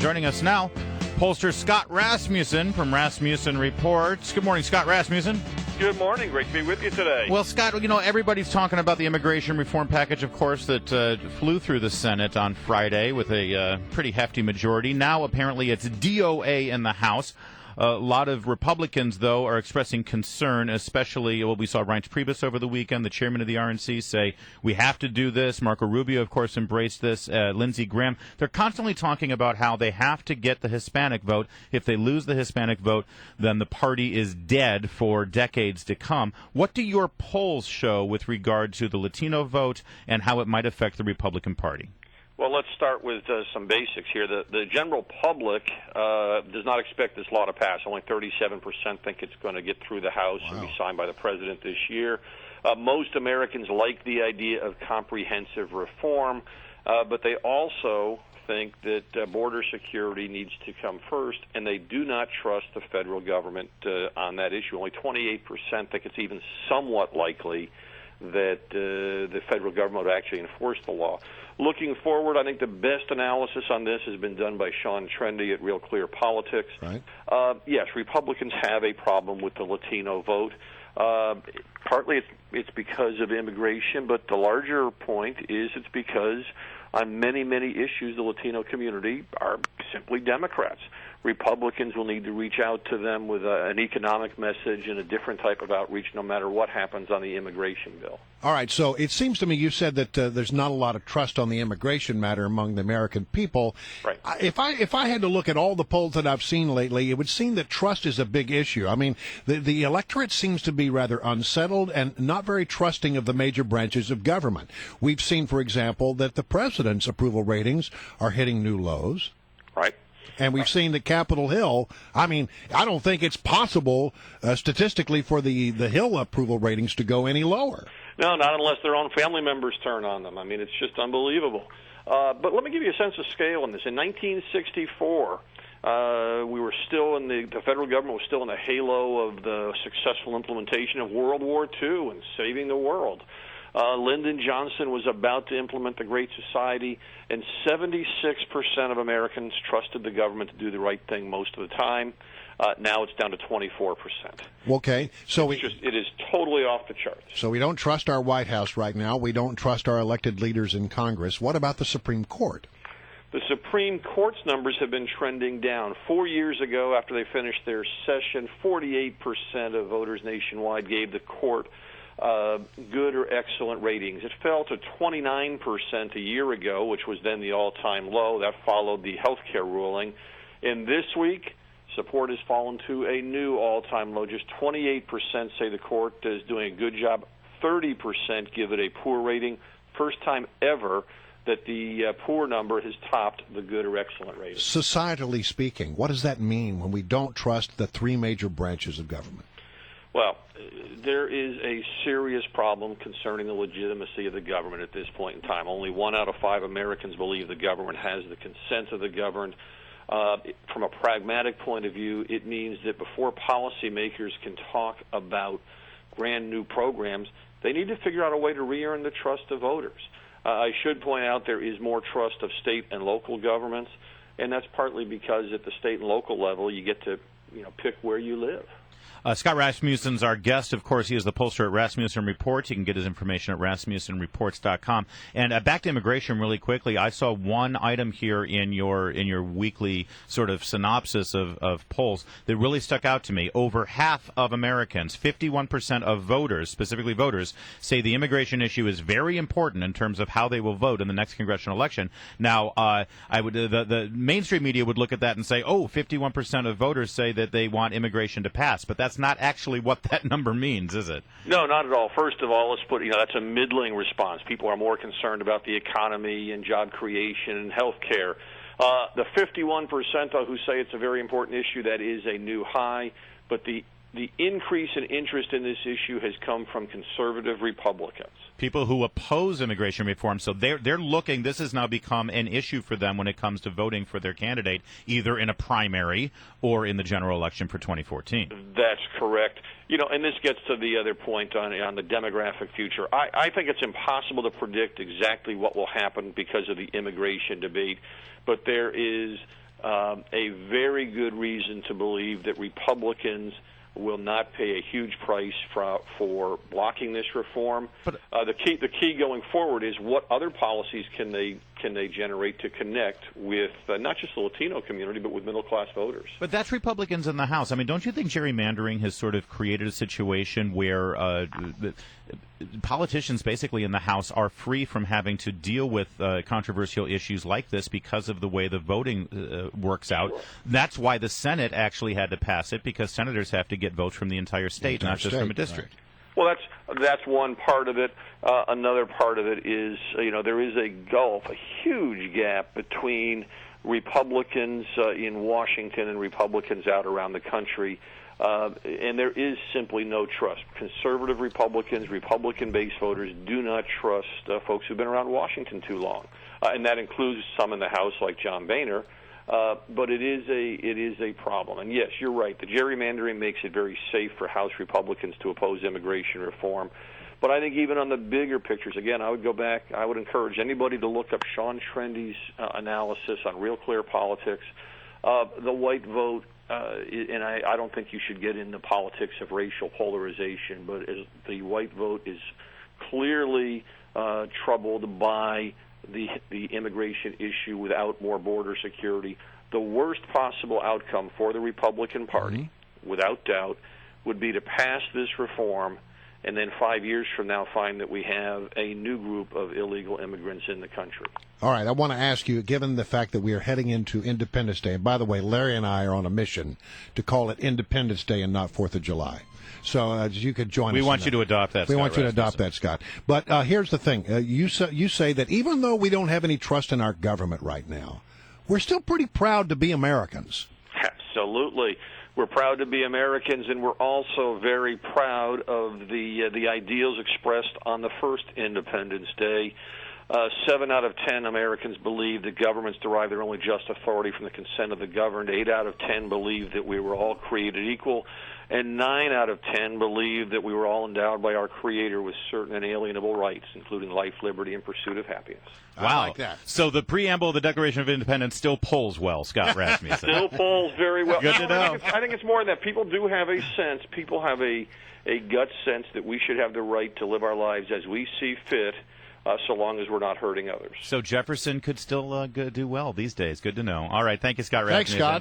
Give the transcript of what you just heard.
Joining us now, pollster Scott Rasmussen from Rasmussen Reports. Good morning, Scott Rasmussen. Good morning. Great to be with you today. Well, Scott, everybody's talking about the immigration reform package, of course, that flew through the Senate on Friday with a pretty hefty majority. Now, apparently, it's DOA in the House. A lot of Republicans, though, are expressing concern, especially what we saw Reince Priebus over the weekend, the chairman of the RNC, say, we have to do this. Marco Rubio, of course, embraced this. Lindsey Graham. They're constantly talking about how they have to get the Hispanic vote. If they lose the Hispanic vote, then the party is dead for decades to come. What do your polls show with regard to the Latino vote and how it might affect the Republican Party? Well, let's start with some basics here. The general public does not expect this law to pass. Only 37% think it's going to get through the House and be signed by the president this year. Most Americans like the idea of comprehensive reform, but they also think that border security needs to come first, and they do not trust the federal government on that issue. Only 28% think it's even somewhat likely that the federal government would actually enforce the law. Looking forward, I think the best analysis on this has been done by Sean Trendy at Real Clear Politics. Right. Yes, Republicans have a problem with the Latino vote. Partly it's because of immigration, but the larger point is it's because on many, many issues the Latino community are simply Democrats. Republicans will need to reach out to them with an economic message and a different type of outreach no matter what happens on the immigration bill. All right, so it seems to me you said that there's not a lot of trust on the immigration matter among the American people. Right. If I had to look at all the polls that I've seen lately, it would seem that trust is a big issue. I mean, the electorate seems to be rather unsettled and not very trusting of the major branches of government. We've seen, for example, that the president's approval ratings are hitting new lows. Right. And we've seen that Capitol Hill, I mean, I don't think it's possible statistically for the Hill approval ratings to go any lower. No, not unless their own family members turn on them. I mean, it's just unbelievable. But let me give you a sense of scale in this. In 1964, we were still in the federal government was still in the halo of the successful implementation of World War II and saving the world. Lyndon Johnson was about to implement the Great Society, and 76% of Americans trusted the government to do the right thing most of the time. Now it's down to 24%. Okay, so it is totally off the charts. So we don't trust our White House right now. We don't trust our elected leaders in Congress. What about the Supreme Court? The Supreme Court's numbers have been trending down. 4 years ago, after they finished their session, 48% of voters nationwide gave the court good or excellent ratings. It fell to 29% a year ago, which was then the all-time low. That followed the health care ruling. And this week, support has fallen to a new all-time low. Just 28% say the court is doing a good job. 30% give it a poor rating. First time ever that the poor number has topped the good or excellent rating. Societally speaking, what does that mean when we don't trust the three major branches of government? Well, there is a serious problem concerning the legitimacy of the government at this point in time. Only 1 out of 5 Americans believe the government has the consent of the governed. From a pragmatic point of view, it means that before policymakers can talk about brand new programs, they need to figure out a way to re-earn the trust of voters. I should point out there is more trust of state and local governments, and that's partly because at the state and local level you get to pick where you live. Scott Rasmussen's our guest. Of course, he is the pollster at Rasmussen Reports. You can get his information at rasmussenreports.com. And back to immigration really quickly. I saw one item here in your weekly sort of synopsis of polls that really stuck out to me. Over half of Americans, 51% of voters, specifically voters, say the immigration issue is very important in terms of how they will vote in the next congressional election. Now, the mainstream media would look at that and say, 51% of voters say that they want immigration to pass. But that's not actually what that number means, is it? No, not at all. First of all, let's put, that's a middling response. People are more concerned about the economy and job creation and health care. The 51% who say it's a very important issue, that is a new high, but the increase in interest in this issue has come from conservative Republicans. People who oppose immigration reform, so they're looking, this has now become an issue for them when it comes to voting for their candidate, either in a primary or in the general election for 2014. That's correct. And this gets to the other point on the demographic future. I think it's impossible to predict exactly what will happen because of the immigration debate, but there is a very good reason to believe that Republicans will not pay a huge price for blocking this reform. But the key going forward is what other policies can they generate to connect with not just the Latino community, but with middle-class voters. But that's Republicans in the House. I mean, don't you think gerrymandering has sort of created a situation where politicians basically in the House are free from having to deal with controversial issues like this because of the way the voting works out? Sure. That's why the Senate actually had to pass it, because senators have to get votes from the entire state, not just from a district. Right. Well, that's one part of it. Another part of it is, there is a gulf, a huge gap between Republicans in Washington and Republicans out around the country, and there is simply no trust. Conservative Republicans, Republican-based voters do not trust folks who've been around Washington too long, and that includes some in the House like John Boehner. But it is a problem. And yes, you're right. The gerrymandering makes it very safe for House Republicans to oppose immigration reform. But I think even on the bigger pictures, again, I would encourage anybody to look up Sean Trendy's analysis on Real Clear Politics. The white vote, and I don't think you should get into politics of racial polarization, but the white vote is clearly troubled by the immigration issue without more border security. The worst possible outcome for the Republican Party, without doubt, would be to pass this reform and then 5 years from now find that we have a new group of illegal immigrants in the country. All right, I want to ask you, given the fact that we are heading into Independence Day, and by the way, Larry and I are on a mission to call it Independence Day and not 4th of July. So you could join us. We want you to adopt that, We want you to adopt that, Scott. But here's the thing. You say that even though we don't have any trust in our government right now, we're still pretty proud to be Americans. Absolutely. We're proud to be Americans, and we're also very proud of the ideals expressed on the first Independence Day. 7 out of 10 Americans believe that governments derive their only just authority from the consent of the governed. 8 out of 10 believe that we were all created equal. And 9 out of 10 believe that we were all endowed by our Creator with certain inalienable rights, including life, liberty, and pursuit of happiness. Wow. I like that. So the preamble of the Declaration of Independence still polls well, Scott Rasmussen. Still polls very well. Good to know. I think it's more than that. People do have a sense, people have a gut sense that we should have the right to live our lives as we see fit, so long as we're not hurting others. So Jefferson could still do well these days. Good to know. All right. Thank you, Scott Rasmussen. Thanks, Scott.